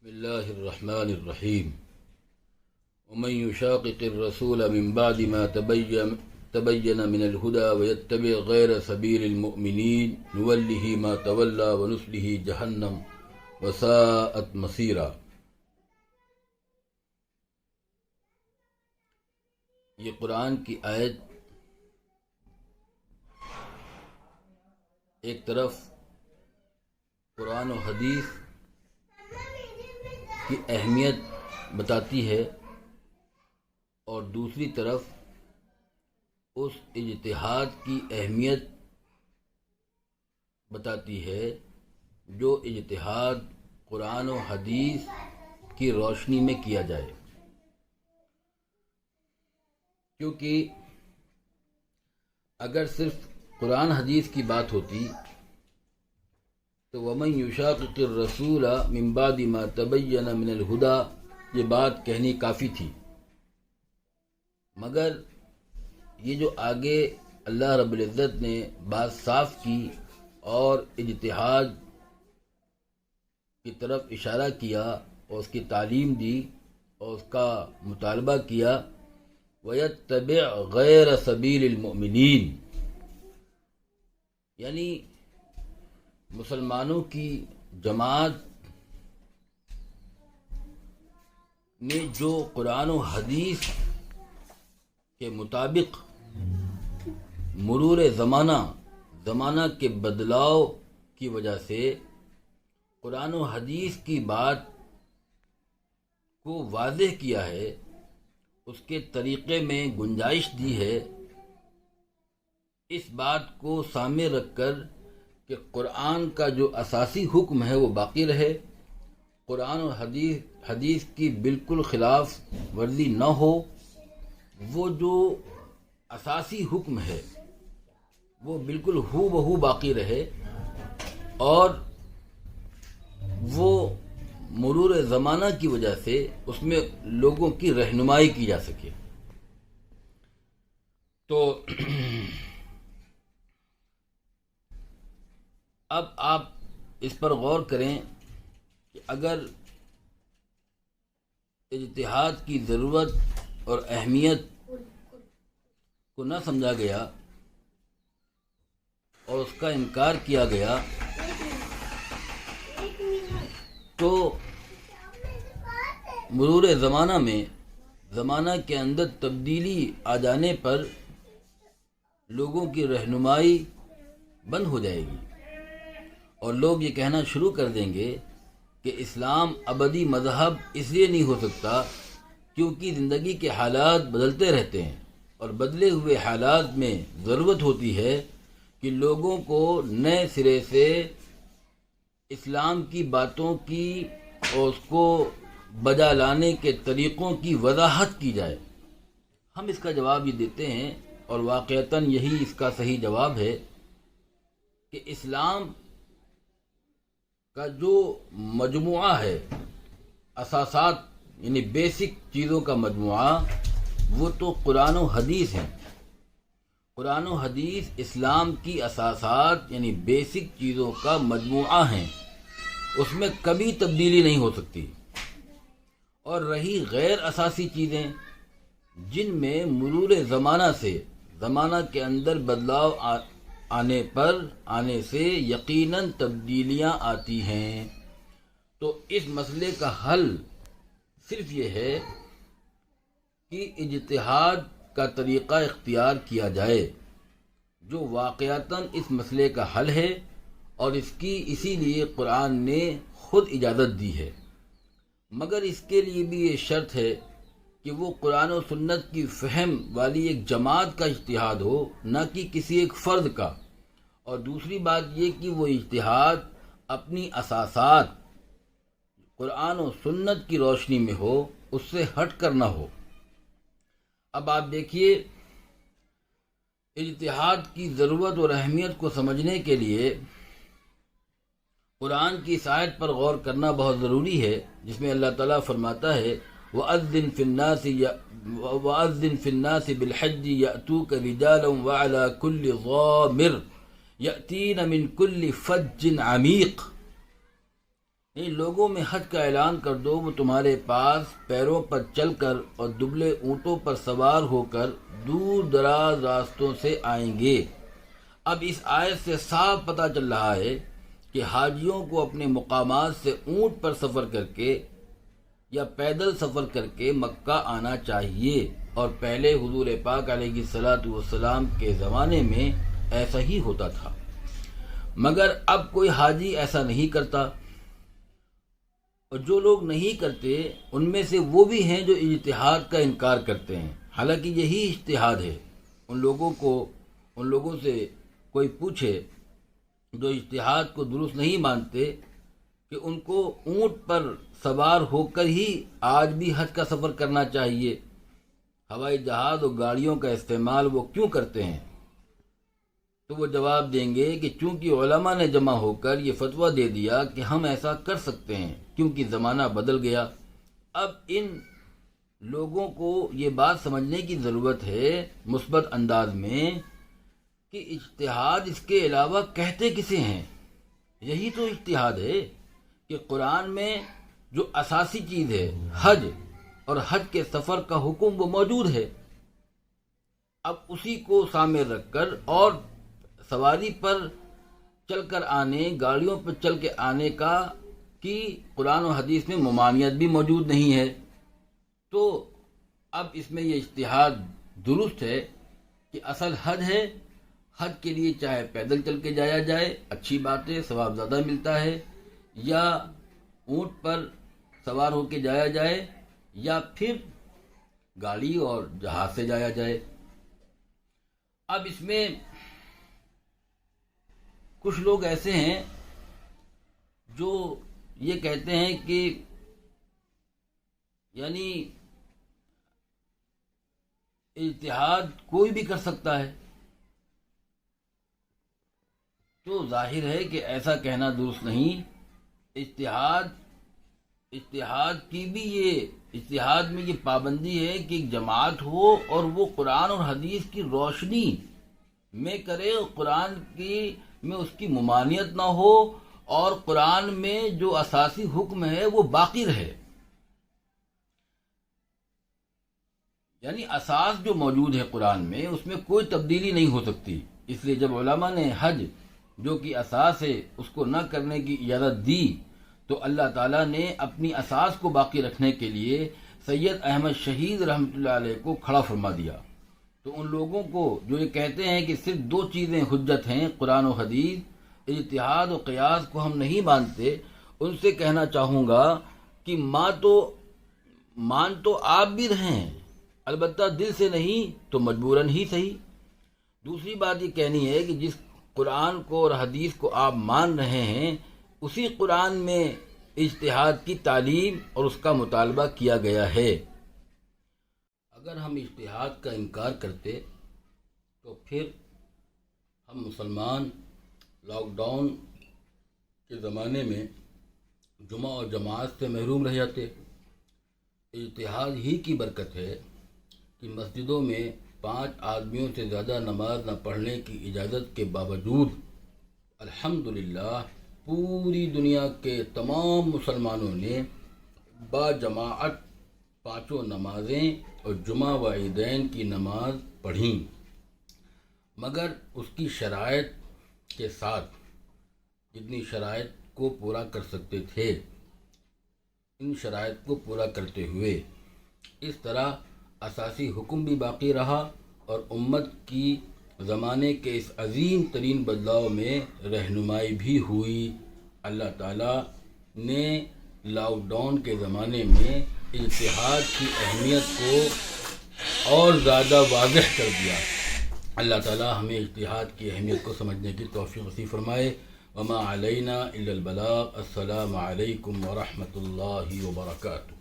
الله الرحمن الرحيم ومن يشاقق الرسول من بعد ما تبين من الهدى ويتبع غير سبيل المؤمنين نوله ما تولى ونصله جهنم وساءت مصيرا۔ یہ قرآن کی آیت ایک طرف قرآن و حدیث کی اہمیت بتاتی ہے اور دوسری طرف اس اجتہاد کی اہمیت بتاتی ہے جو اجتہاد قرآن و حدیث کی روشنی میں کیا جائے، کیونکہ اگر صرف قرآن حدیث کی بات ہوتی تو وَمَن يُشَاقِقِ الرَّسُولَ مِن بَعْدِ مَا تَبَيَّنَ مِنَ الْهُدَى یہ بات کہنی کافی تھی، مگر یہ جو آگے اللہ رب العزت نے بات صاف کی اور اجتہاد کی طرف اشارہ کیا اور اس کی تعلیم دی اور اس کا مطالبہ کیا، وَيَتَّبِعْ غَيْرَ سَبِيلِ الْمُؤْمِنِينَ یعنی مسلمانوں کی جماعت نے جو قرآن و حدیث کے مطابق مرور زمانہ کے بدلاؤ کی وجہ سے قرآن و حدیث کی بات کو واضح کیا ہے، اس کے طریقے میں گنجائش دی ہے، اس بات کو سامنے رکھ کر کہ قرآن کا جو اساسی حکم ہے وہ باقی رہے، قرآن و حدیث کی بالکل خلاف ورزی نہ ہو، وہ جو اساسی حکم ہے وہ بالکل ہو بہو باقی رہے اور وہ مرور زمانہ کی وجہ سے اس میں لوگوں کی رہنمائی کی جا سکے۔ تو اب آپ اس پر غور کریں کہ اگر اجتہاد کی ضرورت اور اہمیت کو نہ سمجھا گیا اور اس کا انکار کیا گیا تو مرور زمانہ کے اندر تبدیلی آ جانے پر لوگوں کی رہنمائی بند ہو جائے گی اور لوگ یہ کہنا شروع کر دیں گے کہ اسلام ابدی مذہب اس لیے نہیں ہو سکتا کیونکہ زندگی کے حالات بدلتے رہتے ہیں اور بدلے ہوئے حالات میں ضرورت ہوتی ہے کہ لوگوں کو نئے سرے سے اسلام کی باتوں کی اور اس کو بجا لانے کے طریقوں کی وضاحت کی جائے۔ ہم اس کا جواب یہ دیتے ہیں اور واقعتاً یہی اس کا صحیح جواب ہے کہ اسلام کا جو مجموعہ ہے اساسات یعنی بیسک چیزوں کا مجموعہ وہ تو قرآن و حدیث ہیں۔ قرآن و حدیث اسلام کی اساسات یعنی بیسک چیزوں کا مجموعہ ہیں، اس میں کبھی تبدیلی نہیں ہو سکتی۔ اور رہی غیر اساسی چیزیں جن میں مرور زمانہ کے اندر بدلاؤ آنے سے یقیناً تبدیلیاں آتی ہیں، تو اس مسئلے کا حل صرف یہ ہے کہ اجتہاد کا طریقہ اختیار کیا جائے جو واقعتاً اس مسئلے کا حل ہے اور اسی لیے قرآن نے خود اجازت دی ہے، مگر اس کے لیے بھی یہ شرط ہے کہ وہ قرآن و سنت کی فہم والی ایک جماعت کا اجتہاد ہو، نہ کہ کسی ایک فرد کا، اور دوسری بات یہ کہ وہ اجتہاد اپنی اساسات قرآن و سنت کی روشنی میں ہو، اس سے ہٹ کر نہ ہو۔ اب آپ دیکھیے اجتہاد کی ضرورت اور اہمیت کو سمجھنے کے لیے قرآن کی اس آیت پر غور کرنا بہت ضروری ہے جس میں اللہ تعالیٰ فرماتا ہے وَأَذِّن فِي النَّاسِ بِالْحَجِّ يَأْتُوكَ رِجَالًا وَعَلَى كُلِّ ضَامِرٍ يَأْتِينَ مِنْ كُلِّ فَجٍّ عَمِيقٍ ان لوگوں میں حج کا اعلان کر دو، وہ تمہارے پاس پیروں پر چل کر اور دبلے اونٹوں پر سوار ہو کر دور دراز راستوں سے آئیں گے۔ اب اس آیت سے صاف پتہ چل رہا ہے کہ حاجیوں کو اپنے مقامات سے اونٹ پر سفر کر کے یا پیدل سفر کر کے مکہ آنا چاہیے، اور پہلے حضور پاک علیہ الصلاۃ والسلام کے زمانے میں ایسا ہی ہوتا تھا، مگر اب کوئی حاجی ایسا نہیں کرتا، اور جو لوگ نہیں کرتے ان میں سے وہ بھی ہیں جو اجتہاد کا انکار کرتے ہیں، حالانکہ یہی اجتہاد ہے۔ ان لوگوں سے کوئی پوچھے جو اجتہاد کو درست نہیں مانتے کہ ان کو اونٹ پر سوار ہو کر ہی آج بھی حج کا سفر کرنا چاہیے، ہوائی جہاز اور گاڑیوں کا استعمال وہ کیوں کرتے ہیں؟ تو وہ جواب دیں گے کہ چونکہ علماء نے جمع ہو کر یہ فتویٰ دے دیا کہ ہم ایسا کر سکتے ہیں، کیونکہ زمانہ بدل گیا۔ اب ان لوگوں کو یہ بات سمجھنے کی ضرورت ہے مثبت انداز میں کہ اجتہاد اس کے علاوہ کہتے کسے ہیں؟ یہی تو اجتہاد ہے کہ قرآن میں جو اساسی چیز ہے حج اور حج کے سفر کا حکم وہ موجود ہے، اب اسی کو سامنے رکھ کر اور سواری پر چل کر آنے، گاڑیوں پر چل کے آنے کی قرآن و حدیث میں ممانعت بھی موجود نہیں ہے، تو اب اس میں یہ اجتہاد درست ہے کہ اصل حج ہے، حج کے لیے چاہے پیدل چل کے جایا جائے، اچھی بات ہے، ثواب زیادہ ملتا ہے، یا اونٹ پر سوار ہو کے جایا جائے، یا پھر گاڑی اور جہاز سے جایا جائے۔ اب اس میں کچھ لوگ ایسے ہیں جو یہ کہتے ہیں کہ یعنی اجتہاد کوئی بھی کر سکتا ہے، تو ظاہر ہے کہ ایسا کہنا درست نہیں۔ اجتہاد میں یہ پابندی ہے کہ ایک جماعت ہو اور وہ قرآن اور حدیث کی روشنی میں کرے، اور قرآن میں اس کی ممانعت نہ ہو، اور قرآن میں جو اساسی حکم ہے وہ باقی رہے، یعنی اساس جو موجود ہے قرآن میں اس میں کوئی تبدیلی نہیں ہو سکتی۔ اس لیے جب علماء نے حج جو کہ اساس ہے اس کو نہ کرنے کی اجازت دی، تو اللہ تعالیٰ نے اپنی اساس کو باقی رکھنے کے لیے سید احمد شہید رحمۃ اللہ علیہ کو کھڑا فرما دیا۔ تو ان لوگوں کو جو یہ کہتے ہیں کہ صرف دو چیزیں حجت ہیں، قرآن و حدیث، اجتہاد و قیاس کو ہم نہیں مانتے، ان سے کہنا چاہوں گا کہ مان تو آپ بھی رہے ہیں، البتہ دل سے نہیں تو مجبوراً ہی صحیح۔ دوسری بات یہ کہنی ہے کہ جس قرآن کو اور حدیث کو آپ مان رہے ہیں، اسی قرآن میں اجتہاد کی تعلیم اور اس کا مطالبہ کیا گیا ہے۔ اگر ہم اجتہاد کا انکار کرتے تو پھر ہم مسلمان لاک ڈاؤن کے زمانے میں جمعہ اور جماعت سے محروم رہ جاتے۔ اجتہاد ہی کی برکت ہے کہ مسجدوں میں 5 آدمیوں سے زیادہ نماز نہ پڑھنے کی اجازت کے باوجود الحمدللہ پوری دنیا کے تمام مسلمانوں نے با جماعت 5 نمازیں اور جمعہ و عیدین کی نماز پڑھیں، مگر اس کی شرائط کے ساتھ، جتنی شرائط کو پورا کر سکتے تھے، ان شرائط کو پورا کرتے ہوئے اس طرح اساسی حکم بھی باقی رہا، اور امت کی زمانے کے اس عظیم ترین بدلاؤ میں رہنمائی بھی ہوئی۔ اللہ تعالیٰ نے لاک ڈاؤن کے زمانے میں اجتہاد کی اہمیت کو اور زیادہ واضح کر دیا۔ اللہ تعالیٰ ہمیں اجتہاد کی اہمیت کو سمجھنے کی توفیق نصیب فرمائے۔ وما علینا الا البلاغ۔ السلام علیکم ورحمۃ اللہ وبرکاتہ۔